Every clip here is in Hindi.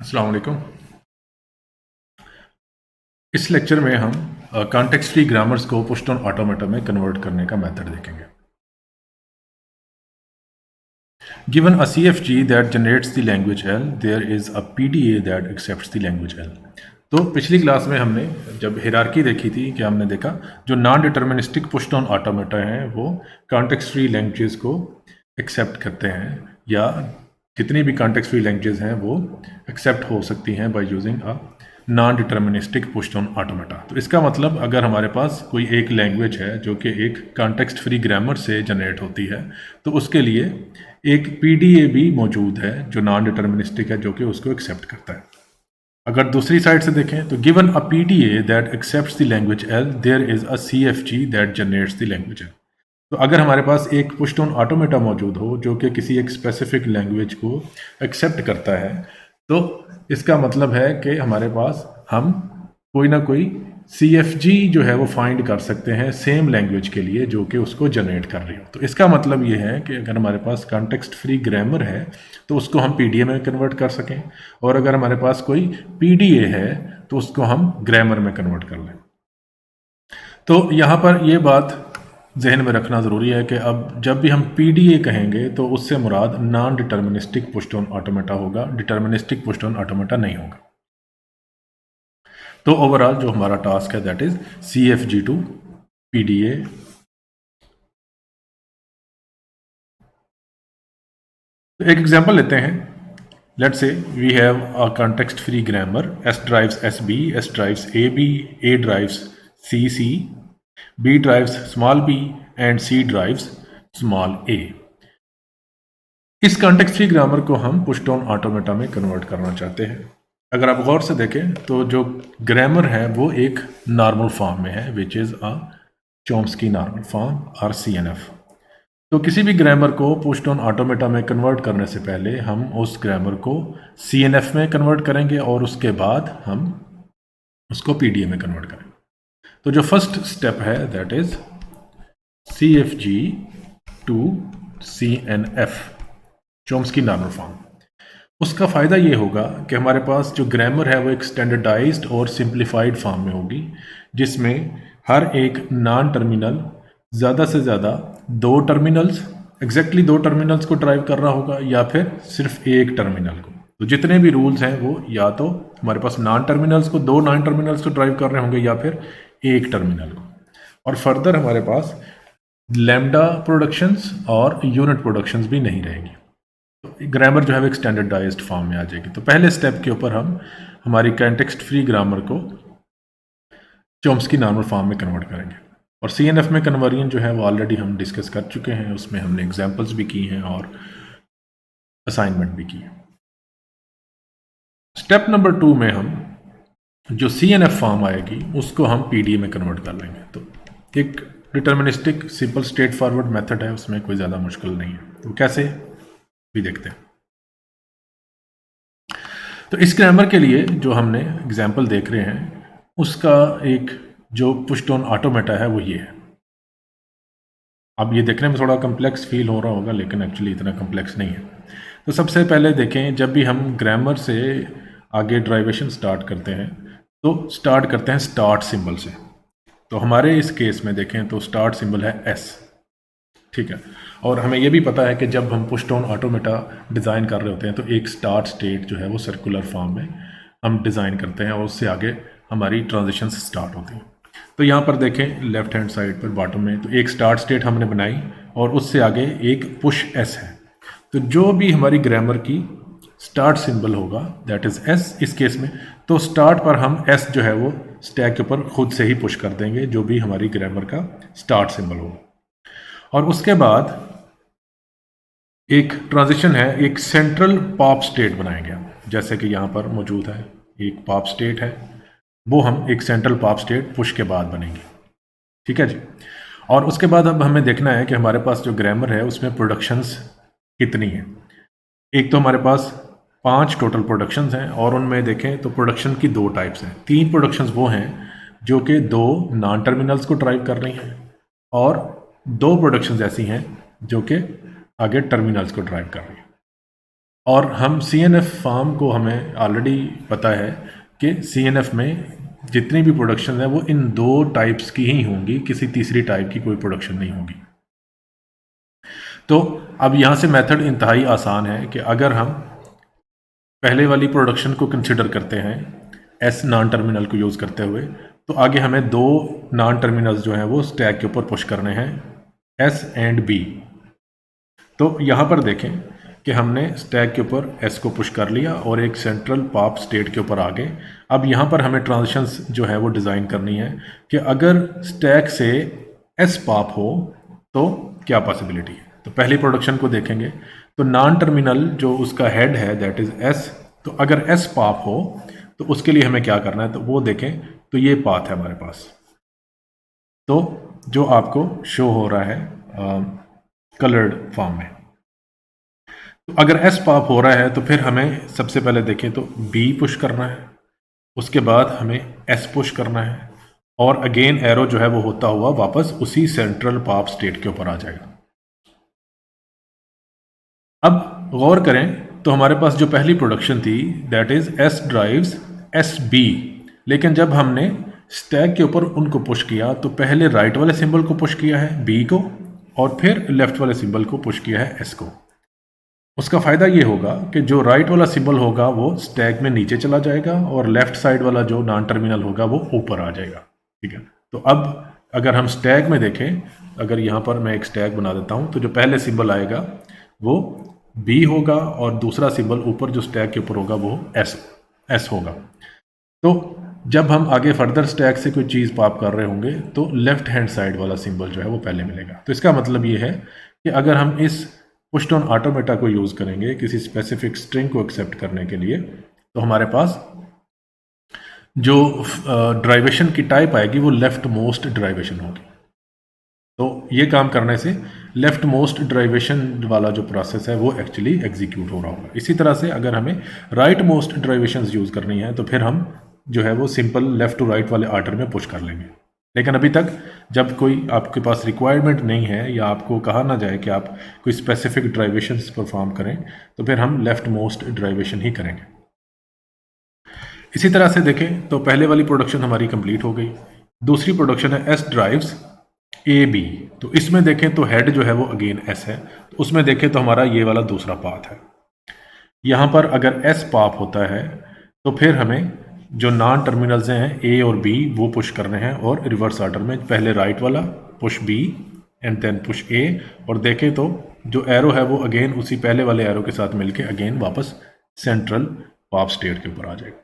अस्सलाम वालेकुम। इस लेक्चर में हम कॉन्टेक्स्ट फ्री ग्रामर्स को पुश ऑन ऑटोमेटा में कन्वर्ट करने का मेथड देखेंगे। Given a CFG that generates the language L, there is a PDA that accepts the language L। तो पिछली क्लास में हमने जब हिरार्की देखी थी कि हमने देखा जो non deterministic push on automata हैं वो कॉन्टेक्स्ट फ्री लैंग्वेजेस को एक्सेप्ट करते हैं, या जितनी भी कॉन्टेक्स्ट फ्री लैंग्वेजेस हैं वो एक्सेप्ट हो सकती हैं by using a non deterministic push on automata. तो इसका मतलब अगर हमारे पास कोई एक लैंग्वेज है जो कि एक कॉन्टेक्स्ट फ्री ग्रामर से जनरेट होती है, तो उसके लिए एक PDA भी मौजूद है जो नॉन डिटर्मिनिस्टिक है, जो कि उसको एक्सेप्ट करता है। अगर दूसरी साइड से देखें तो given a PDA that accepts the language L, there is a CFG that generates the language L। तो अगर हमारे पास एक पुश ऑन ऑटोमेटा मौजूद हो जो कि किसी एक स्पेसिफिक लैंग्वेज को एक्सेप्ट करता है, तो इसका मतलब है कि हमारे पास हम कोई ना कोई CFG जो है वो फाइंड कर सकते हैं सेम लैंग्वेज के लिए जो कि उसको जनरेट कर रही हो। तो इसका मतलब ये है कि अगर हमारे पास कॉन्टेक्स्ट फ्री ग्रामर है तो उसको हम PDA में कन्वर्ट कर सकें, और अगर हमारे पास कोई PDA है तो उसको हम ग्रामर में कन्वर्ट कर लें। तो यहाँ पर ये बात जहन में रखना ज़रूरी है कि अब जब भी हम PDA कहेंगे तो उससे मुराद non deterministic push on automata होगा, डिटर्मिनिस्टिक पुश ऑन ऑटोमेटा नहीं होगा। तो ओवरऑल जो हमारा टास्क है that is CFG to PDA। तो एक एग्जांपल लेते हैं। Let's say we have a context free grammar, S drives SB, S drives AB, A drives CC, B drives small b and C drives small a। इस कॉन्टेक्स्ट फ्री ग्रामर को हम पुश ऑन ऑटोमेटा में कन्वर्ट करना चाहते हैं। अगर आप गौर से देखें तो जो ग्रामर है वो एक नॉर्मल फॉर्म में है, which is a Chomsky normal form और CNF। तो किसी भी ग्रामर को पुश ऑन ऑटोमेटा में कन्वर्ट करने से पहले हम उस ग्रामर को CNF में कन्वर्ट करेंगे और उसके बाद हम उसको PDA में कन्वर्ट करेंगे। तो जो फर्स्ट स्टेप है that is CFG to CNF, Chomsky normal form. उसका फ़ायदा ये होगा कि हमारे पास जो ग्रामर है वो एक स्टैंडर्डाइज्ड और सिंप्लीफाइड फॉर्म में होगी, जिसमें हर एक नॉन टर्मिनल ज़्यादा से ज़्यादा दो टर्मिनल्स, एग्जैक्टली दो टर्मिनल्स को ड्राइव कर रहा होगा या फिर सिर्फ एक टर्मिनल को। तो जितने भी रूल्स हैं वो या तो हमारे पास नॉन टर्मिनल्स को, दो नॉन टर्मिनल्स को ड्राइव कर रहे होंगे या फिर एक टर्मिनल को। और फर्दर हमारे पास लैम्डा प्रोडक्शंस और यूनिट प्रोडक्शंस भी नहीं रहेगी। तो ग्रामर जो है वो एक स्टैंडर्डाइज्ड फॉर्म में आ जाएगी। तो पहले स्टेप के ऊपर हम हमारी कॉन्टेक्स्ट फ्री ग्रामर को चॉम्स्की नॉर्मल फॉर्म में कन्वर्ट करेंगे। और CNF में कन्वर्जन जो है वो ऑलरेडी हम डिस्कस कर चुके हैं, उसमें हमने एग्जांपल्स भी की हैं और असाइनमेंट भी की है। स्टेप नंबर 2 में हम जो CNF फॉर्म आएगी उसको हम PDA में कन्वर्ट कर लेंगे। तो एक deterministic simple straight forward method है, उसमें कोई ज़्यादा मुश्किल नहीं है। तो कैसे भी देखते हैं। तो इस ग्रामर के लिए जो हमने एग्जाम्पल देख रहे हैं उसका एक जो पुश ऑन ऑटोमेटा है वो ये है। अब ये देखने में थोड़ा कम्प्लेक्स फील हो रहा होगा, लेकिन एक्चुअली इतना कम्प्लेक्स नहीं है। तो सबसे पहले देखें, जब भी हम ग्रामर से आगे ड्राइवेशन स्टार्ट करते हैं तो स्टार्ट करते हैं स्टार्ट सिंबल से। तो हमारे इस केस में देखें तो स्टार्ट सिंबल है S, ठीक है। और हमें यह भी पता है कि जब हम पुश ऑन ऑटोमेटा डिज़ाइन कर रहे होते हैं तो एक स्टार्ट स्टेट जो है वो सर्कुलर फॉर्म में हम डिज़ाइन करते हैं और उससे आगे हमारी ट्रांजिशंस स्टार्ट होती हैं। तो यहाँ पर देखें लेफ्ट हैंड साइड पर बॉटम में, तो एक स्टार्ट स्टेट हमने बनाई और उससे आगे एक पुश S है। तो जो भी हमारी ग्रामर की स्टार्ट सिंबल होगा दैट इज़ S इस केस में, तो स्टार्ट पर हम S जो है वो स्टैक के ऊपर खुद से ही पुश कर देंगे, जो भी हमारी ग्रामर का स्टार्ट सिंबल होगा। और उसके बाद एक ट्रांजिशन है, एक सेंट्रल पॉप स्टेट बनाएंगे हम, जैसे कि यहाँ पर मौजूद है एक पॉप स्टेट है, वो हम एक सेंट्रल पॉप स्टेट पुश के बाद बनेंगे, ठीक है जी। और उसके बाद अब हमें देखना है कि हमारे पास जो ग्रामर है उसमें प्रोडक्शंस कितनी है। एक तो हमारे पास 5 टोटल प्रोडक्शंस हैं और उनमें देखें तो प्रोडक्शन की 2 टाइप्स हैं। 3 प्रोडक्शंस वो हैं जो कि 2 नॉन टर्मिनल्स को ड्राइव कर रही हैं और 2 प्रोडक्शंस ऐसी हैं जो कि आगे टर्मिनल्स को ड्राइव कर रही है। और हम CNF फार्म को हमें ऑलरेडी पता है कि CNF में जितनी भी प्रोडक्शन है वो इन 2 टाइप्स की ही होंगी, किसी तीसरी टाइप की कोई प्रोडक्शन नहीं होगी। तो अब यहाँ से मेथड इंतहाई आसान है कि अगर हम पहले वाली प्रोडक्शन को कंसिडर करते हैं एस नॉन टर्मिनल को यूज़ करते हुए, तो आगे हमें 2 नॉन टर्मिनल्स जो हैं वो स्टैक के ऊपर पुश करने हैं, एस एंड बी। तो यहाँ पर देखें कि हमने स्टैक के ऊपर एस को पुश कर लिया और एक सेंट्रल पॉप स्टेट के ऊपर आ गए। अब यहाँ पर हमें ट्रांजिशंस जो है वो डिज़ाइन करनी है कि अगर स्टैक से एस पॉप हो तो क्या पॉसिबिलिटी है। तो पहली प्रोडक्शन को देखेंगे तो नॉन टर्मिनल जो उसका हेड है दैट इज़ एस, तो अगर एस पॉप हो तो उसके लिए हमें क्या करना है, तो वो देखें तो ये पाथ है हमारे पास, तो जो आपको शो हो रहा है कलर्ड फॉर्म में। तो अगर एस पॉप हो रहा है तो फिर हमें सबसे पहले देखें तो बी पुश करना है, उसके बाद हमें एस पुश करना है और अगेन एरो जो है वो होता हुआ वापस उसी सेंट्रल पॉप स्टेट के ऊपर आ जाएगा। अब गौर करें तो हमारे पास जो पहली प्रोडक्शन थी that is S derives S B, लेकिन जब हमने स्टैक के ऊपर उनको पुश किया तो पहले राइट वाले सिंबल को पुश किया है बी को और फिर लेफ्ट वाले सिंबल को पुश किया है एस को। उसका फ़ायदा ये होगा कि जो राइट वाला सिंबल होगा वो स्टैक में नीचे चला जाएगा और लेफ्ट साइड वाला जो नॉन टर्मिनल होगा वो ऊपर आ जाएगा। ठीक है, तो अब अगर हम स्टैक में देखें, अगर यहाँ पर मैं एक स्टैक बना देता हूँ तो जो पहले सिंबल आएगा वो बी होगा और दूसरा सिंबल ऊपर जो स्टैक के ऊपर होगा वो एस होगा। तो जब हम आगे फर्दर स्टैक से कोई चीज़ पॉप कर रहे होंगे तो लेफ्ट हैंड साइड वाला सिंबल जो है वो पहले मिलेगा। तो इसका मतलब ये है कि अगर हम इस पुश ऑन ऑटोमेटा को यूज़ करेंगे किसी स्पेसिफिक स्ट्रिंग को एक्सेप्ट करने के लिए, तो हमारे पास जो ड्राइवेशन की टाइप आएगी वो लेफ्ट मोस्ट ड्राइवेशन होगी। तो ये काम करने से लेफ्ट मोस्ट ड्राइवेशन वाला जो प्रोसेस है वो एक्चुअली एग्जीक्यूट हो रहा होगा। इसी तरह से अगर हमें राइट मोस्ट ड्राइवेशन यूज़ करनी है तो फिर हम जो है वो सिंपल लेफ्ट टू राइट वाले ऑर्डर में पुश कर लेंगे। लेकिन अभी तक जब कोई आपके पास रिक्वायरमेंट नहीं है या आपको कहा ना जाए कि आप कोई स्पेसिफिक ड्राइवेशन परफॉर्म करें तो फिर हम लेफ्ट मोस्ट ड्राइवेशन ही करेंगे। इसी तरह से देखें तो पहले वाली प्रोडक्शन हमारी कंप्लीट हो गई। दूसरी प्रोडक्शन है एस ड्राइव्स ए बी। तो इसमें देखें तो हेड जो है वो अगेन एस है, तो उसमें देखें तो हमारा ये वाला दूसरा पाथ है। यहाँ पर अगर एस पॉप होता है तो फिर हमें जो नॉन टर्मिनल्स हैं ए और बी वो पुश करने हैं और रिवर्स ऑर्डर में, पहले राइट वाला push B and then push A, और देखें तो जो एरो है वो अगेन उसी पहले वाले एरो के साथ मिलके अगेन वापस सेंट्रल पॉप स्टेट के ऊपर आ जाएगा।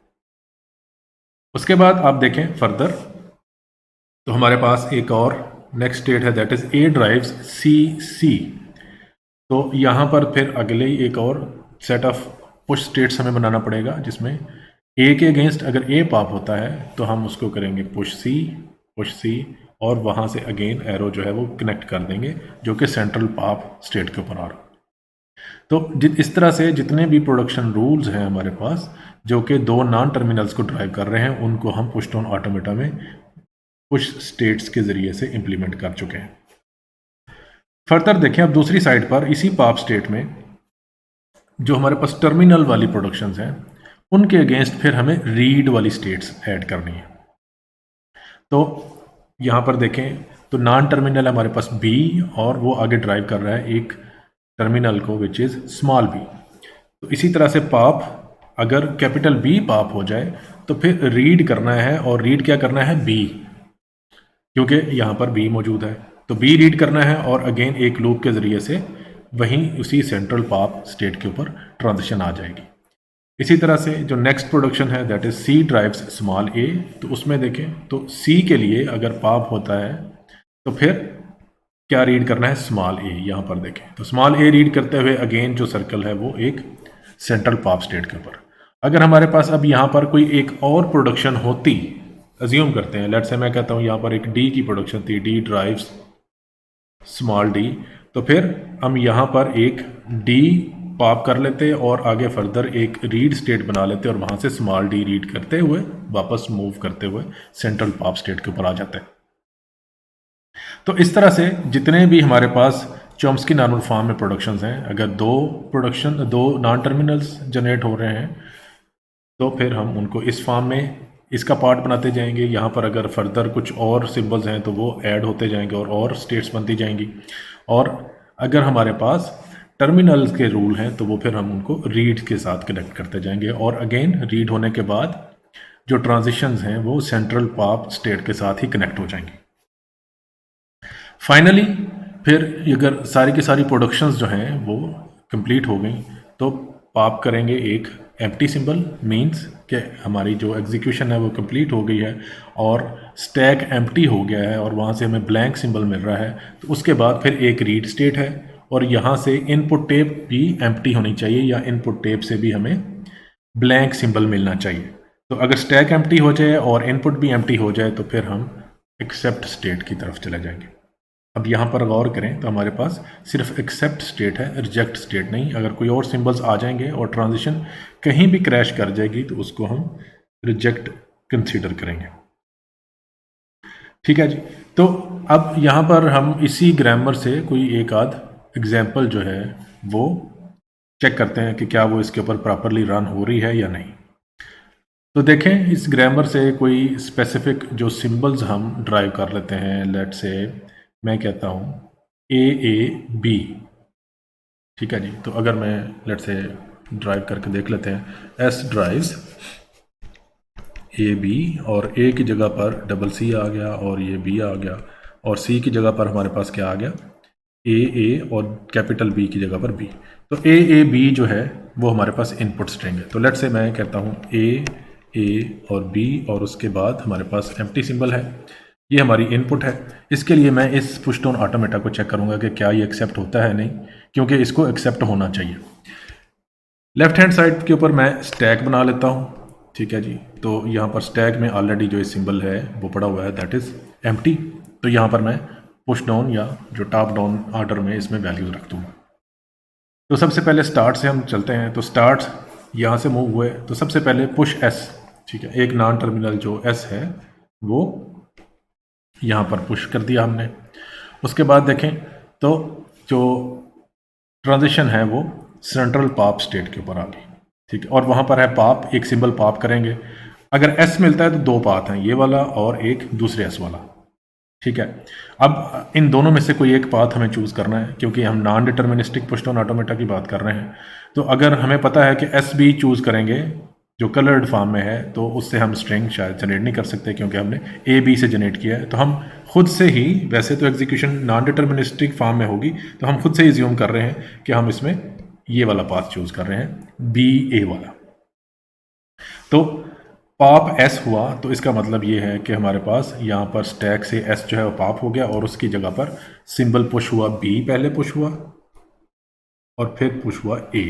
उसके बाद आप देखें फर्दर तो हमारे पास एक और नेक्स्ट स्टेट है दैट इज ए ड्राइव्स सी सी। तो यहाँ पर फिर अगले ही एक और सेट ऑफ पुश स्टेट्स हमें बनाना पड़ेगा जिसमें ए के अगेंस्ट अगर ए पॉप होता है तो हम उसको करेंगे पुश सी और वहाँ से अगेन एरो जो है वो कनेक्ट कर देंगे जो कि सेंट्रल पॉप स्टेट के ऊपर आ रहा। तो इस तरह से जितने भी प्रोडक्शन रूल्स हैं हमारे पास जो कि 2 नॉन टर्मिनल्स को ड्राइव कर रहे हैं उनको हम पुश ऑन ऑटोमेटा में पुश स्टेट्स के ज़रिए से इम्प्लीमेंट कर चुके हैं। फर्दर देखें अब दूसरी साइड पर इसी पॉप स्टेट में जो हमारे पास टर्मिनल वाली प्रोडक्शंस हैं उनके अगेंस्ट फिर हमें रीड वाली स्टेट्स ऐड करनी है। तो यहाँ पर देखें तो नॉन टर्मिनल हमारे पास बी और वो आगे ड्राइव कर रहा है एक टर्मिनल को विच इज़ स्मॉल बी। तो इसी तरह से पॉप अगर कैपिटल बी पॉप हो जाए तो फिर रीड करना है, और रीड क्या करना है बी, क्योंकि यहाँ पर बी मौजूद है तो बी रीड करना है और अगेन एक लूप के ज़रिए से वहीं उसी सेंट्रल पॉप स्टेट के ऊपर ट्रांजिशन आ जाएगी। इसी तरह से जो नेक्स्ट प्रोडक्शन है that is C drives small A. तो उसमें देखें तो सी के लिए अगर पॉप होता है तो फिर क्या रीड करना है स्मॉल ए। यहाँ पर देखें तो स्मॉल ए रीड करते हुए अगेन जो सर्कल है वो एक सेंट्रल पॉप स्टेट के ऊपर। अगर हमारे पास अब यहाँ पर कोई एक और प्रोडक्शन होती, अज्यूम करते हैं लेट्स से मैं कहता हूँ यहाँ पर एक डी की प्रोडक्शन थी, डी ड्राइव्स स्मॉल डी, तो फिर हम यहाँ पर एक डी पॉप कर लेते और आगे फर्दर एक रीड स्टेट बना लेते और वहाँ से स्मॉल डी रीड करते हुए वापस मूव करते हुए सेंट्रल पॉप स्टेट के ऊपर आ जाते हैं। तो इस तरह से जितने भी हमारे पास चॉम्स्की नॉर्मल फॉर्म में प्रोडक्शंस हैं। अगर दो नॉन टर्मिनल्स जनरेट हो रहे हैं तो फिर हम उनको इस फॉर्म में इसका पार्ट बनाते जाएंगे। यहाँ पर अगर फर्दर कुछ और सिंबल्स हैं तो वो ऐड होते जाएंगे और स्टेट्स बनती जाएंगी। और अगर हमारे पास टर्मिनल्स के रूल हैं तो वो फिर हम उनको रीड के साथ कनेक्ट करते जाएंगे। और अगेन रीड होने के बाद जो ट्रांजिशंस हैं वो सेंट्रल पॉप स्टेट के साथ ही कनेक्ट हो जाएंगी। फाइनली फिर अगर सारी की सारी प्रोडक्शंस जो हैं वो कंप्लीट हो गई तो पॉप करेंगे एक एम्प्टी सिंबल, मींस कि हमारी जो एग्जीक्यूशन है वो कंप्लीट हो गई है और स्टैक एम्प्टी हो गया है और वहाँ से हमें ब्लैंक सिंबल मिल रहा है। तो उसके बाद फिर एक रीड स्टेट है और यहाँ से इनपुट टेप भी एम्प्टी होनी चाहिए या इनपुट टेप से भी हमें ब्लैंक सिंबल मिलना चाहिए। तो अगर स्टैक एम्प्टी हो जाए और इनपुट भी एम्प्टी हो जाए तो फिर हम एक्सेप्ट स्टेट की तरफ चले जाएंगे। अब यहाँ पर गौर करें तो हमारे पास सिर्फ एक्सेप्ट स्टेट है, रिजेक्ट स्टेट नहीं। अगर कोई और सिंबल्स आ जाएंगे और ट्रांजिशन कहीं भी क्रैश कर जाएगी तो उसको हम रिजेक्ट कंसीडर करेंगे। ठीक है जी। तो अब यहाँ पर हम इसी ग्रामर से कोई एक आध एग्जाम्पल जो है वो चेक करते हैं कि क्या वो इसके ऊपर प्रॉपरली रन हो रही है या नहीं। तो देखें इस ग्रामर से कोई स्पेसिफिक जो सिंबल्स हम ड्राइव कर लेते हैं। लेट से मैं कहता हूँ AAB, ठीक है जी। तो अगर मैं लेट से ड्राइव करके देख लेते हैं, S ड्राइव्स AB और A की जगह पर डबल C आ गया और ये B आ गया और C की जगह पर हमारे पास क्या आ गया, AA और कैपिटल B की जगह पर B। तो AAB जो है वो हमारे पास इनपुट स्ट्रिंग है। तो लेट से मैं कहता हूँ A और B और उसके बाद हमारे पास एम्प्टी सिंबल है, ये हमारी इनपुट है। इसके लिए मैं इस पुश डाउन ऑटोमेटा को चेक करूंगा कि क्या ये एक्सेप्ट होता है नहीं, क्योंकि इसको एक्सेप्ट होना चाहिए। लेफ्ट हैंड साइड के ऊपर मैं स्टैक बना लेता हूँ, ठीक है जी। तो यहाँ पर स्टैक में ऑलरेडी जो सिंबल है वो पड़ा हुआ है, दैट इज़ एम्प्टी। तो यहाँ पर मैं पुश डाउन या जो टॉप डाउन ऑर्डर में इसमें वैल्यूज रख दूँगा। तो सबसे पहले स्टार्ट से हम चलते हैं। तो स्टार्ट यहाँ से मूव हुए तो सबसे पहले पुश S, ठीक है, एक नॉन टर्मिनल जो S है वो यहाँ पर पुश कर दिया हमने। उसके बाद देखें तो जो ट्रांजिशन है वो सेंट्रल पॉप स्टेट के ऊपर आ गई, ठीक है। और वहाँ पर है पॉप, एक सिंबल पॉप करेंगे। अगर S मिलता है तो दो पाथ हैं, ये वाला और एक दूसरे S वाला, ठीक है। अब इन दोनों में से कोई एक पाथ हमें चूज़ करना है, क्योंकि हम non deterministic push down automata की बात कर रहे हैं। तो अगर हमें पता है कि SB चूज़ करेंगे जो कलर्ड फॉर्म में है तो उससे हम स्ट्रिंग शायद जनरेट नहीं कर सकते, क्योंकि हमने AB से जनरेट किया है। तो हम खुद से ही, वैसे तो एग्जीक्यूशन नॉन डिटर्मिनिस्टिक फॉर्म में होगी, तो हम खुद से ही ज्यूम कर रहे हैं कि हम इसमें ये वाला पाथ चूज़ कर रहे हैं, BA वाला। तो पॉप S हुआ तो इसका मतलब ये है कि हमारे पास यहाँ पर स्टैक से S जो है वो पॉप हो गया और उसकी जगह पर सिंबल पुश हुआ B, पहले पुश हुआ और फिर पुश हुआ A,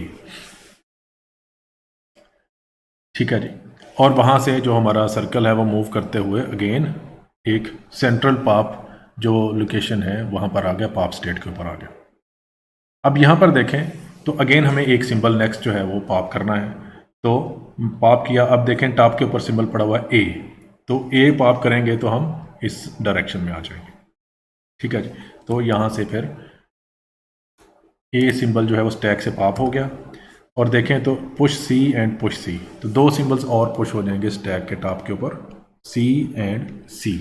ठीक है जी। और वहाँ से जो हमारा सर्कल है वो मूव करते हुए अगेन एक सेंट्रल पॉप जो लोकेशन है वहाँ पर आ गया, पॉप स्टेट के ऊपर आ गया। अब यहाँ पर देखें तो अगेन हमें एक सिंबल नेक्स्ट जो है वो पॉप करना है। तो पॉप किया, अब देखें टॉप के ऊपर सिंबल पड़ा हुआ है A, तो A पॉप करेंगे तो हम इस डायरेक्शन में आ जाएंगे, ठीक है जी। तो यहाँ से फिर A सिंबल जो है वो स्टैक से पॉप हो गया और देखें तो push C and push C, तो दो सिंबल्स और पुश हो जाएंगे स्टैक के टॉप के ऊपर, C एंड C,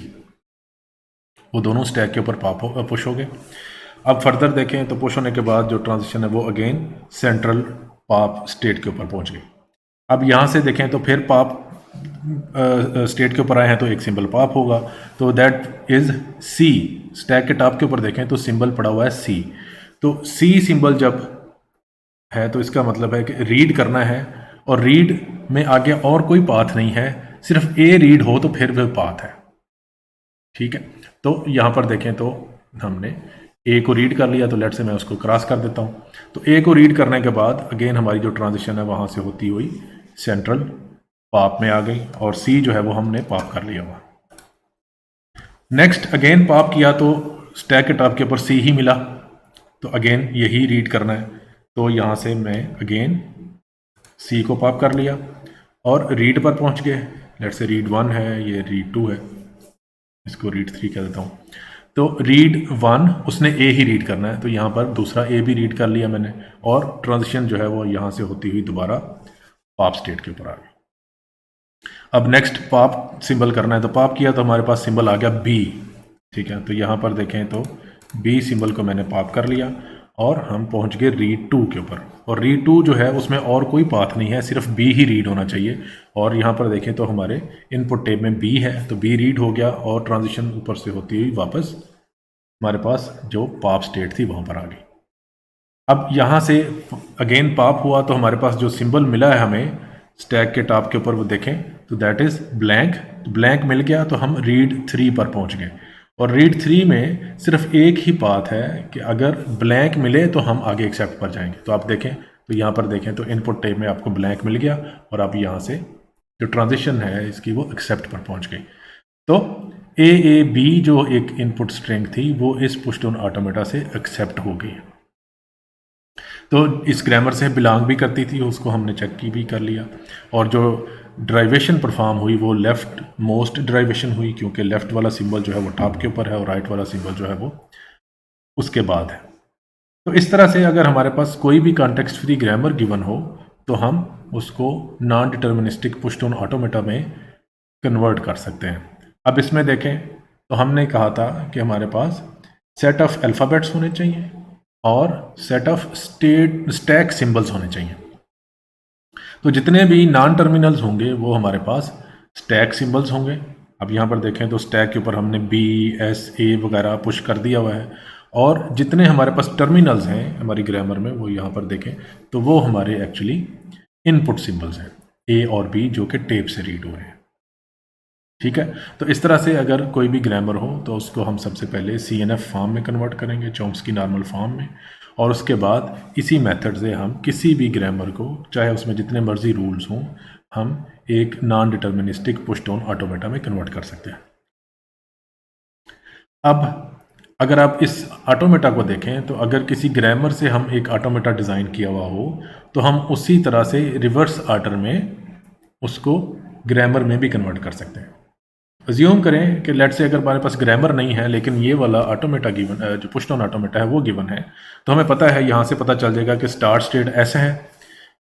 वो दोनों स्टैक के ऊपर पुश हो गए। अब फर्दर देखें तो पुश होने के बाद जो ट्रांजिशन है वो अगेन सेंट्रल पॉप स्टेट के ऊपर पहुंच गई। अब यहाँ से देखें तो फिर पॉप स्टेट के ऊपर आए हैं तो एक सिंबल पॉप होगा, तो दैट इज C। स्टैक के टॉप के ऊपर देखें तो सिंबल पड़ा हुआ है C, तो C सिंबल जब है तो इसका मतलब है कि रीड करना है और रीड में आगे और कोई पाथ नहीं है, सिर्फ A रीड हो तो फिर वह पाथ है, ठीक है। तो यहाँ पर देखें तो हमने A को रीड कर लिया, तो लेट से मैं उसको क्रॉस कर देता हूँ। तो A को रीड करने के बाद अगेन हमारी जो ट्रांजिशन है वहाँ से होती हुई सेंट्रल पॉप में आ गई और C जो है वो हमने पॉप कर लिया हुआ। नेक्स्ट अगेन पॉप किया तो स्टैक के टॉप के ऊपर C ही मिला, तो अगेन यही रीड करना है। तो यहाँ से मैं अगेन C को पॉप कर लिया और रीड पर पहुँच गए। लेट से रीड 1 है, ये रीड 2 है, इसको रीड 3 कह देता हूँ। तो रीड वन उसने ए ही रीड करना है, तो यहाँ पर दूसरा ए भी रीड कर लिया मैंने, और ट्रांजिशन जो है वो यहाँ से होती हुई दोबारा पॉप स्टेट के ऊपर आ गई। अब नेक्स्ट पॉप सिंबल करना है, तो पॉप किया तो हमारे पास सिंबल आ गया बी। ठीक है, तो यहाँ पर देखें तो बी सिंबल को मैंने पॉप कर लिया और हम पहुँच गए रीड टू के ऊपर। और रीड टू जो है उसमें और कोई पाथ नहीं है, सिर्फ बी ही रीड होना चाहिए। और यहाँ पर देखें तो हमारे इनपुट टेब में बी है, तो बी रीड हो गया और ट्रांजिशन ऊपर से होती हुई वापस हमारे पास जो पॉप स्टेट थी वहाँ पर आ गई। अब यहाँ से अगेन पॉप हुआ तो हमारे पास जो सिंबल मिला है हमें स्टैक के टॉप के ऊपर वो देखें तो दैट इज़ ब्लैंक। तो ब्लैंक मिल गया तो हम रीड थ्री पर पहुँच गए। और रीड थ्री में सिर्फ एक ही बात है कि अगर ब्लैंक मिले तो हम आगे एक्सेप्ट पर जाएंगे। तो आप देखें तो यहाँ पर देखें तो इनपुट टेब में आपको ब्लैंक मिल गया और आप यहाँ से जो ट्रांजिशन है इसकी वो एक्सेप्ट पर पहुँच गई। तो ए बी जो एक इनपुट स्ट्रिंग थी वो इस पुश टू ऑटोमेटा से एक्सेप्ट हो गई। तो इस ग्रामर से बिलोंग भी करती थी, उसको हमने चेक की भी कर लिया। और जो ड्राइवेशन परफॉर्म हुई वो लेफ़्ट मोस्ट ड्राइवेशन हुई, क्योंकि लेफ़्ट वाला सिंबल जो है वो टॉप के ऊपर है और राइट वाला सिंबल जो है वो उसके बाद है। तो इस तरह से अगर हमारे पास कोई भी कॉन्टेक्स्ट फ्री ग्रामर गिवन हो तो हम उसको non deterministic push to automata में कन्वर्ट कर सकते हैं। अब इसमें देखें तो हमने कहा था कि हमारे पास सेट ऑफ अल्फ़ाबेट्स होने चाहिए और सेट ऑफ स्टैक सिंबल्स होने चाहिए। तो जितने भी नॉन टर्मिनल्स होंगे वो हमारे पास स्टैक सिंबल्स होंगे। अब यहाँ पर देखें तो स्टैक के ऊपर हमने बी एस ए वगैरह पुश कर दिया हुआ है। और जितने हमारे पास टर्मिनल्स हैं हमारी ग्रामर में वो यहाँ पर देखें तो वो हमारे एक्चुअली इनपुट सिंबल्स हैं, ए और बी, जो कि टेप से रीड हो रहे हैं। ठीक है, तो इस तरह से अगर कोई भी ग्रामर हो तो उसको हम सबसे पहले CNF फॉर्म में कन्वर्ट करेंगे, चॉम्स्की नॉर्मल फॉर्म में। और उसके बाद इसी मेथड से हम किसी भी ग्रामर को, चाहे उसमें जितने मर्जी रूल्स हों, हम एक non deterministic push to automata में कन्वर्ट कर सकते हैं। अब अगर आप इस ऑटोमेटा को देखें तो अगर किसी ग्रामर से हम एक ऑटोमेटा डिज़ाइन किया हुआ हो तो हम उसी तरह से रिवर्स ऑर्डर में उसको ग्रामर में भी कन्वर्ट कर सकते हैं। अज्यूम करें कि लेट से अगर हमारे पास ग्रामर नहीं है लेकिन ये वाला ऑटोमेटा गिवन, जो पुश ऑन ऑटोमेटा है वो गिवन है, तो हमें पता है, यहाँ से पता चल जाएगा कि स्टार्ट स्टेट एस है,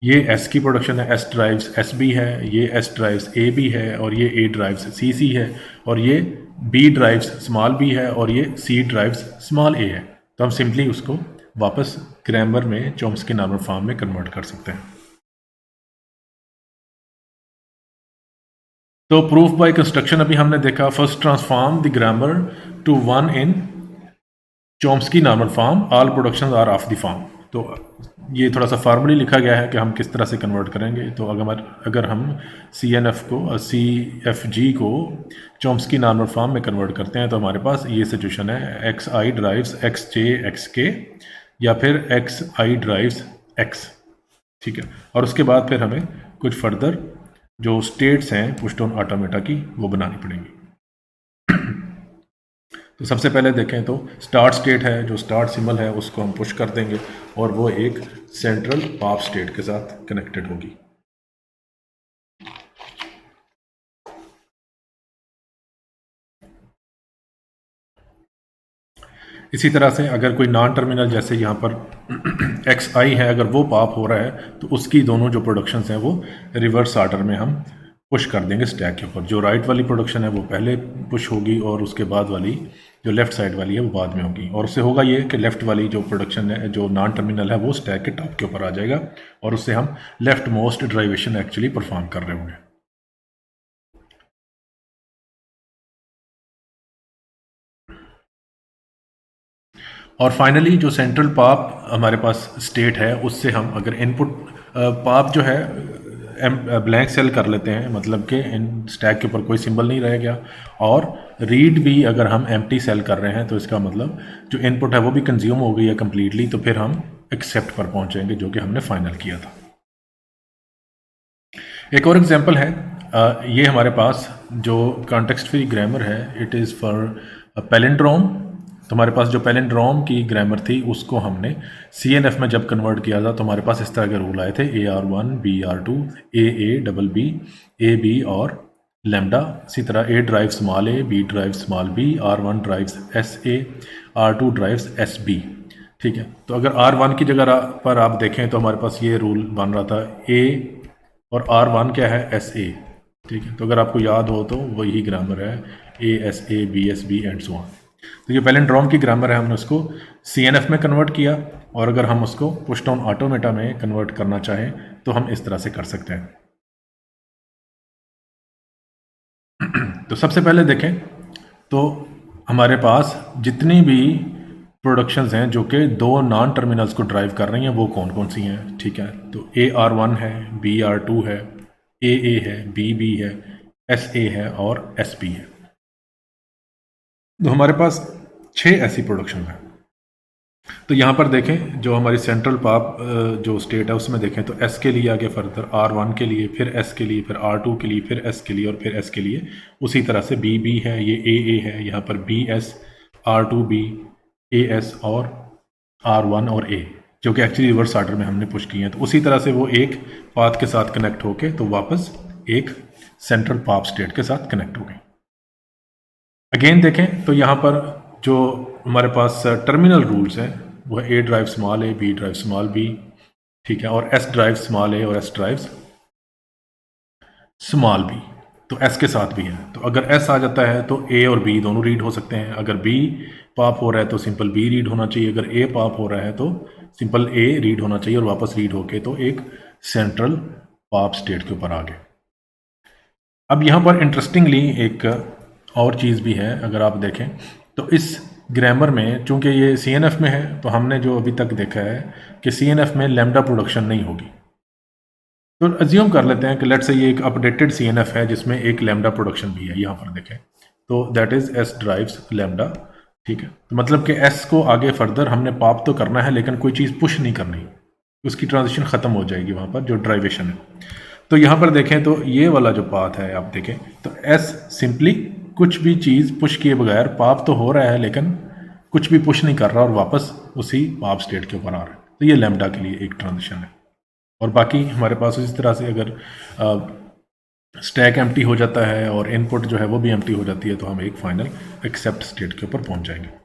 ये एस की प्रोडक्शन है, एस ड्राइव्स एस बी है, ये एस ड्राइव्स ए बी है, और ये ए ड्राइव्स सी सी है, और ये बी ड्राइव्स स्मॉल बी है, और ये सी ड्राइव्स स्मॉल ए है। तो हम सिंपली उसको वापस ग्रामर में चॉम्स्की नॉर्मल फॉर्म में कन्वर्ट कर सकते हैं। तो प्रूफ बाय कंस्ट्रक्शन अभी हमने देखा, first transform the grammar to one in Chomsky normal form, all productions are of the form. तो ये थोड़ा सा फार्मली लिखा गया है कि हम किस तरह से कन्वर्ट करेंगे। तो अगर हम CNF को CFG को चॉम्स्की नॉर्मल फॉर्म में कन्वर्ट करते हैं तो हमारे पास ये सिचुएशन है, XI ड्राइव्स XJ XK या फिर XI ड्राइव्स X। ठीक है, और उसके बाद फिर हमें कुछ फर्दर जो स्टेट्स हैं पुश टू ऑटोमेटा की वो बनानी पड़ेंगी। तो सबसे पहले देखें तो स्टार्ट स्टेट है, जो स्टार्ट सिंबल है उसको हम पुश कर देंगे और वो एक सेंट्रल पॉप स्टेट के साथ कनेक्टेड होगी। इसी तरह से अगर कोई नॉन टर्मिनल, जैसे यहाँ पर XI है, अगर वो पॉप हो रहा है तो उसकी दोनों जो प्रोडक्शंस हैं वो रिवर्स ऑर्डर में हम पुश कर देंगे स्टैक के ऊपर। जो राइट वाली प्रोडक्शन है वो पहले पुश होगी और उसके बाद वाली जो लेफ़्ट साइड वाली है वो बाद में होगी। और उससे होगा ये कि लेफ़्ट वाली जो प्रोडक्शन है, जो नॉन टर्मिनल है, वो स्टैक के टॉप के ऊपर आ जाएगा और उससे हम left most derivation actually perform कर रहे होंगे। और फाइनली जो सेंट्रल पॉप हमारे पास स्टेट है उससे हम अगर इनपुट पॉप जो है ब्लैंक सेल कर लेते हैं, मतलब कि इन स्टैक के ऊपर कोई सिंबल नहीं रह गया, और रीड भी अगर हम एम्प्टी सेल कर रहे हैं तो इसका मतलब जो इनपुट है वो भी कंज्यूम हो गई है कम्प्लीटली, तो फिर हम एक्सेप्ट पर पहुंचेंगे जो कि हमने फाइनल किया था। एक और एग्जांपल है, ये हमारे पास जो कॉन्टेक्स्ट फ्री ग्रामर है, इट इज़ फॉर पैलिंड्रोम। तो हमारे पास जो पैलिंड्रोम की ग्रामर थी उसको हमने CNF में जब कन्वर्ट किया था तो हमारे पास इस तरह के रूल आए थे, AR1 BR2 AA BB AB और लैम्डा, इसी तरह A drive small A, B drive small B, R1 drives S A, R2 drives S B. ठीक है, तो अगर R1 की जगह पर आप देखें तो हमारे पास ये रूल बन रहा था ए और R1 क्या है, एस ए। ठीक है, तो अगर आपको याद हो तो वही ग्रामर है, A S A, B S B and so on. तो ये पैलिंड्रोम की ग्रामर है, हमने उसको CNF में कन्वर्ट किया, और अगर हम उसको पुश डाउन ऑटोमेटा में कन्वर्ट करना चाहें तो हम इस तरह से कर सकते हैं। तो सबसे पहले देखें तो हमारे पास जितनी भी प्रोडक्शंस हैं जो कि दो नॉन टर्मिनल्स को ड्राइव कर रही हैं वो कौन कौन सी हैं। ठीक है, तो AR1 है, BR2 है, AA है, BB है, SA है और SB है। तो हमारे पास 6 ऐसी प्रोडक्शन है। तो यहाँ पर देखें जो हमारी सेंट्रल पाप जो स्टेट है उसमें देखें तो S के लिए आगे फर्दर, R1 के लिए, फिर S के लिए, फिर R2 के लिए, फिर S के लिए और फिर S के लिए। उसी तरह से BB है, ये AA है, यहाँ पर BS, R2B, AS और R1 और A, जो कि एक्चुअली रिवर्स ऑर्डर में हमने पुश किए हैं। तो उसी तरह से वो एक पाथ के साथ कनेक्ट होके तो वापस एक सेंट्रल पाप स्टेट के साथ कनेक्ट हो गई। अगेन देखें तो यहाँ पर जो हमारे पास टर्मिनल रूल्स हैं वो है A derive small a, B derive small b, ठीक है, और S ड्राइव स्मॉल ए और S ड्राइव स्मॉल बी। तो S के साथ भी है, तो अगर S आ जाता है तो A और B दोनों रीड हो सकते हैं। अगर B पॉप हो रहा है तो सिंपल B रीड होना चाहिए, अगर A पॉप हो रहा है तो सिंपल A रीड होना चाहिए और वापस रीड होके तो एक सेंट्रल पॉप स्टेट के ऊपर आ गए। अब यहाँ पर इंटरेस्टिंगली एक और चीज़ भी है, अगर आप देखें तो इस ग्रामर में चूंकि ये CNF में है तो हमने जो अभी तक देखा है कि CNF में लैम्डा प्रोडक्शन नहीं होगी। तो अज्यूम कर लेते हैं कि लेट्स से ये एक अपडेटेड CNF है जिसमें एक लैम्डा प्रोडक्शन भी है। यहाँ पर देखें तो that is S drives lambda. ठीक है, तो मतलब कि S को आगे फर्दर हमने पॉप तो करना है लेकिन कोई चीज़ पुश नहीं करनी, उसकी ट्रांजिशन ख़त्म हो जाएगी वहाँ पर जो ड्राइवेशन है। तो यहाँ पर देखें तो ये वाला जो पाथ है आप देखें तो S सिंपली कुछ भी चीज़ पुश किए बगैर पॉप तो हो रहा है लेकिन कुछ भी पुश नहीं कर रहा और वापस उसी पॉप स्टेट के ऊपर आ रहा है। तो ये लैम्डा के लिए एक ट्रांजिशन है। और बाकी हमारे पास इस तरह से अगर स्टैक एम्प्टी हो जाता है और इनपुट जो है वो भी एम्प्टी हो जाती है तो हम एक फाइनल एक्सेप्ट स्टेट के ऊपर पहुंच जाएंगे।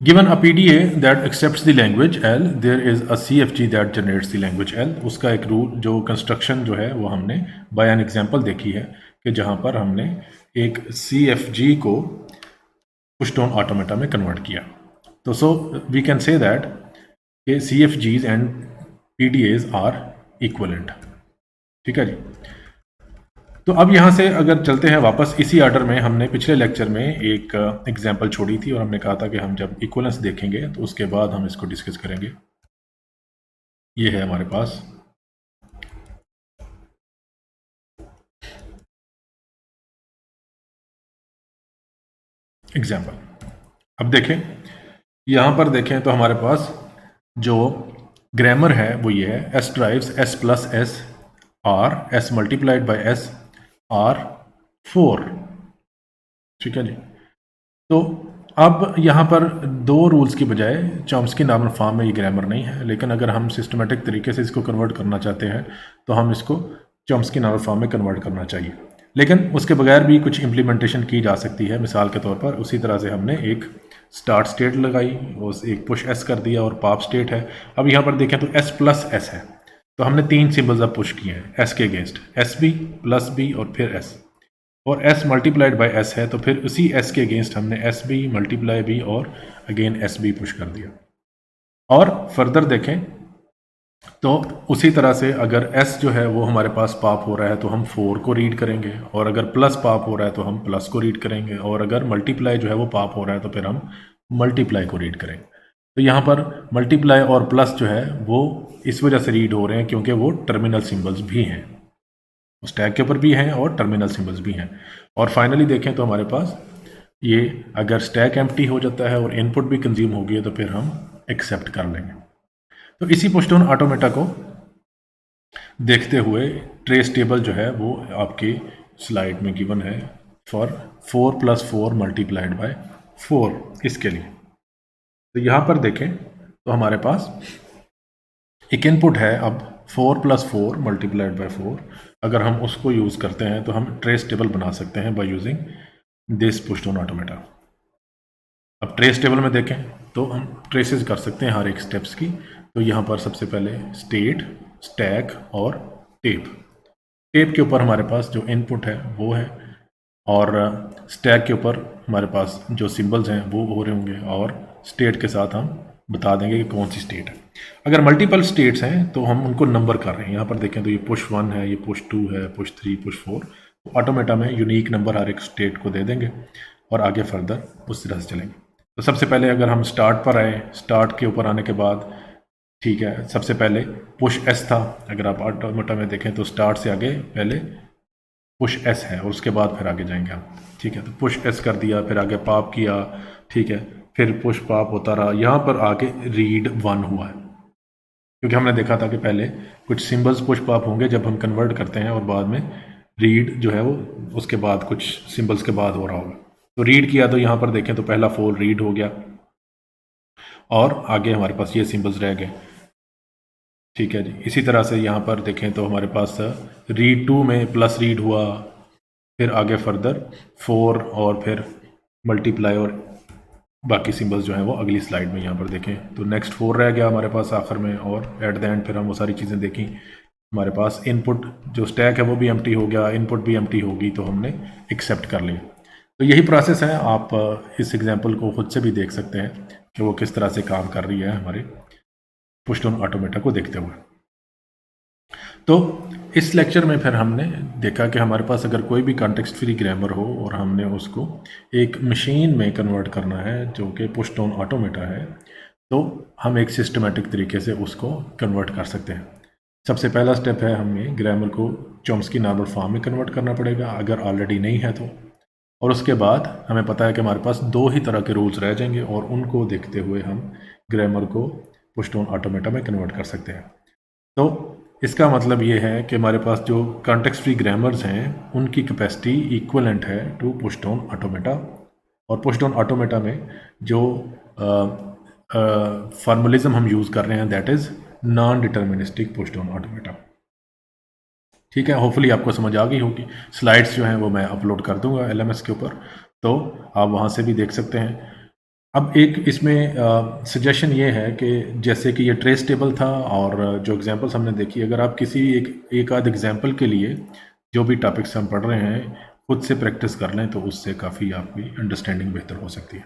Given a PDA that accepts the language L, there is a CFG that generates the language L। उसका एक रूल जो कंस्ट्रक्शन जो है वो हमने बाय एन एग्जांपल देखी है कि जहां पर हमने एक CFG को पुश डाउन ऑटोमेटा में कन्वर्ट किया। तो so we can say that कि CFGs and PDAs are equivalent. ठीक है जी। तो अब यहाँ से अगर चलते हैं वापस इसी ऑर्डर में, हमने पिछले लेक्चर में एक एग्जांपल छोड़ी थी और हमने कहा था कि हम जब इक्वलेंस देखेंगे तो उसके बाद हम इसको डिस्कस करेंगे। ये है हमारे पास एग्जांपल। अब देखें यहाँ पर देखें तो हमारे पास जो ग्रामर है वो ये है S drives S plus S R S multiplied by S R 4। ठीक है जी। तो अब यहाँ पर दो रूल्स की बजाय चॉम्स्की नॉर्मल फॉर्म में ये ग्रामर नहीं है, लेकिन अगर हम सिस्टमेटिक तरीके से इसको कन्वर्ट करना चाहते हैं तो हम इसको चॉम्स्की नॉर्मल फॉर्म में कन्वर्ट करना चाहिए, लेकिन उसके बगैर भी कुछ इम्प्लीमेंटेशन की जा सकती है। मिसाल के तौर पर उसी तरह से हमने एक स्टार्ट स्टेट लगाई, उस एक पुश S कर दिया और पॉप स्टेट है। अब यहाँ पर देखें तो S प्लस S है, तो हमने 3 सिंबल्स अब पुश किए हैं S के अगेंस्ट, SB प्लस B और फिर S, और S मल्टीप्लाइड बाई S है तो फिर उसी S के अगेंस्ट हमने SB मल्टीप्लाई B और अगेन SB पुश कर दिया। और फर्दर देखें तो उसी तरह से अगर S जो है वो हमारे पास पॉप हो रहा है तो हम 4 को रीड करेंगे, और अगर प्लस पॉप हो रहा है तो हम प्लस को रीड करेंगे, और अगर मल्टीप्लाई जो है वो पॉप हो रहा है तो फिर हम मल्टीप्लाई को रीड करेंगे। तो यहाँ पर मल्टीप्लाई और प्लस जो है वो इस वजह से रीड हो रहे हैं क्योंकि वो टर्मिनल सिंबल्स भी हैं, स्टैक के ऊपर भी हैं और टर्मिनल सिंबल्स भी हैं। और फाइनली देखें तो हमारे पास ये अगर स्टैक एम्प्टी हो जाता है और इनपुट भी कंज्यूम हो गई है तो फिर हम एक्सेप्ट कर लेंगे। तो इसी पुश डाउन ऑटोमेटा को देखते हुए ट्रेस टेबल जो है वो आपकी स्लाइड में गिवन है फॉर 4 + 4 मल्टीप्लाइड बाय 4 इसके लिए। तो यहाँ पर देखें तो हमारे पास एक इनपुट है अब 4 + 4 मल्टीप्लाइड बाय 4, अगर हम उसको यूज़ करते हैं तो हम ट्रेस टेबल बना सकते हैं by using this push down automata. अब ट्रेस टेबल में देखें तो हम ट्रेसेस कर सकते हैं हर एक स्टेप्स की। तो यहाँ पर सबसे पहले स्टेट, स्टैक और टेप। टेप के ऊपर हमारे पास जो इनपुट है वो है, और स्टैक के ऊपर हमारे पास जो सिंबल्स हैं वो हो रहे होंगे, और स्टेट के साथ हम बता देंगे कि कौन सी स्टेट है। अगर मल्टीपल स्टेट्स हैं तो हम उनको नंबर कर रहे हैं। यहाँ पर देखें तो ये पुश 1 है, ये पुश 2 है, पुश 3, पुश 4। तो ऑटोमेटा में यूनिक नंबर हर एक स्टेट को दे देंगे और आगे फर्दर उस तरह से चलेंगे। तो सबसे पहले अगर हम स्टार्ट पर आए, स्टार्ट के ऊपर आने के बाद ठीक है, सबसे पहले पुश एस था। अगर आप ऑटोमेटा में देखें तो स्टार्ट से आगे पहले पुश एस है और उसके बाद फिर आगे जाएंगे हम। ठीक है, तो पुश एस कर दिया, फिर आगे पॉप किया, ठीक है, फिर पुश पॉप होता रहा। यहाँ पर आगे रीड 1 हुआ है, क्योंकि हमने देखा था कि पहले कुछ सिंबल्स पुश पॉप होंगे जब हम कन्वर्ट करते हैं, और बाद में रीड जो है वो उसके बाद कुछ सिंबल्स के बाद हो रहा होगा। तो रीड किया तो यहाँ पर देखें तो पहला 4 रीड हो गया, और आगे हमारे पास ये सिंबल्स रह गए। ठीक है जी, इसी तरह से यहाँ पर देखें तो हमारे पास रीड 2 में प्लस रीड हुआ, फिर आगे फर्दर 4, और फिर मल्टीप्लाई, और बाकी सिंबल्स जो हैं वो अगली स्लाइड में यहाँ पर देखें तो नेक्स्ट 4 रह गया हमारे पास आखिर में, और एट द एंड फिर हम वो सारी चीज़ें देखी। हमारे पास इनपुट जो स्टैक है वो भी एम्प्टी हो गया, इनपुट भी एम्प्टी होगी, तो हमने एक्सेप्ट कर लिया। तो यही प्रोसेस है। आप इस एग्जांपल को खुद से भी देख सकते हैं कि वो किस तरह से काम कर रही है हमारे पुश डाउन ऑटोमेटा को देखते हुए। तो इस लेक्चर में फिर हमने देखा कि हमारे पास अगर कोई भी कॉन्टेक्स्ट फ्री ग्रामर हो और हमने उसको एक मशीन में कन्वर्ट करना है जो कि पुश डाउन ऑटोमेटा है, तो हम एक सिस्टमेटिक तरीके से उसको कन्वर्ट कर सकते हैं। सबसे पहला स्टेप है, हमें ग्रामर को चॉम्स्की नॉर्मल फॉर्म में कन्वर्ट करना पड़ेगा अगर ऑलरेडी नहीं है तो। और उसके बाद हमें पता है कि हमारे पास 2 ही तरह के रूल्स रह जाएंगे, और उनको देखते हुए हम ग्रामर को पुश डाउन ऑटोमेटा में कन्वर्ट कर सकते हैं। तो इसका मतलब ये है कि हमारे पास जो कॉन्टेक्स्ट फ्री ग्रामर्स हैं उनकी कैपेसिटी इक्वलेंट है टू पुश डाउन ऑटोमेटा, और पुश डाउन ऑटोमेटा में जो फार्मलिज्म हम यूज़ कर रहे हैं that is non deterministic push down automata. ठीक है, होपफुली आपको समझ आ गई होगी। स्लाइड्स जो हैं वो मैं अपलोड कर दूंगा LMS के ऊपर, तो आप वहाँ से भी देख सकते हैं। अब एक इसमें सजेशन ये है कि जैसे कि ये ट्रेस टेबल था और जो एग्जांपल्स हमने देखी, अगर आप किसी एक आध एग्जांपल के लिए जो भी टॉपिक्स हम पढ़ रहे हैं खुद से प्रैक्टिस कर लें तो उससे काफ़ी आपकी अंडरस्टैंडिंग बेहतर हो सकती है।